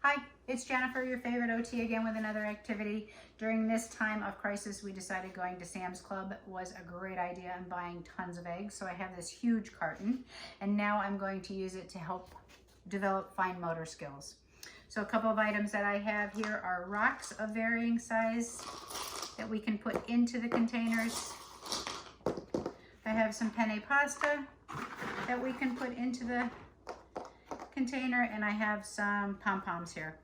Hi, it's Jennifer, your favorite OT, again with another activity. During this time of crisis, we decided going to Sam's Club was a great idea and buying tons of eggs. So I have this huge carton, and now I'm going to use it to help develop fine motor skills. So a couple of items that I have here are rocks of varying size that we can put into the containers. I have some penne pasta that we can put into the container, and I have some pom-poms here.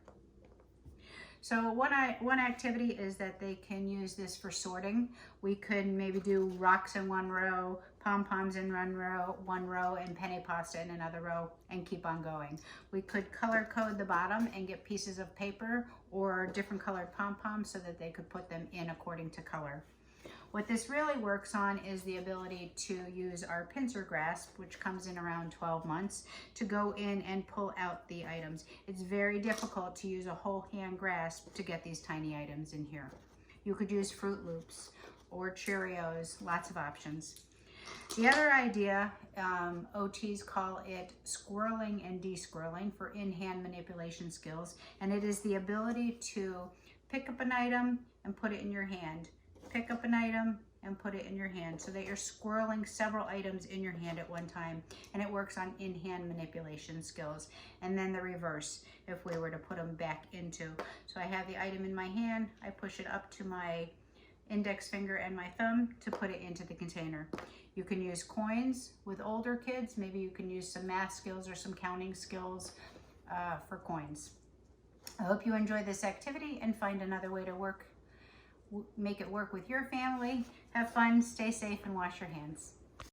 So one activity is that they can use this for sorting. We could maybe do rocks in one row, pom-poms in one row, and penne pasta in another row, and keep on going. We could color code the bottom and get pieces of paper or different colored pom-poms so that they could put them in according to color. What this really works on is the ability to use our pincer grasp, which comes in around 12 months, to go in and pull out the items. It's very difficult to use a whole hand grasp to get these tiny items in here. You could use Fruit Loops or Cheerios, lots of options. The other idea, OTs call it squirreling and desquirreling for in-hand manipulation skills, and it is the ability to pick up an item and put it in your hand. Pick up an item and put it in your hand so that you're squirreling several items in your hand at one time, and it works on in-hand manipulation skills. And then the reverse, if we were to put them back into. So I have the item in my hand, I push it up to my index finger and my thumb to put it into the container. You can use coins with older kids. Maybe you can use some math skills or some counting skills for coins. I hope you enjoy this activity and find another way to make it work with your family. Have fun, stay safe, and wash your hands.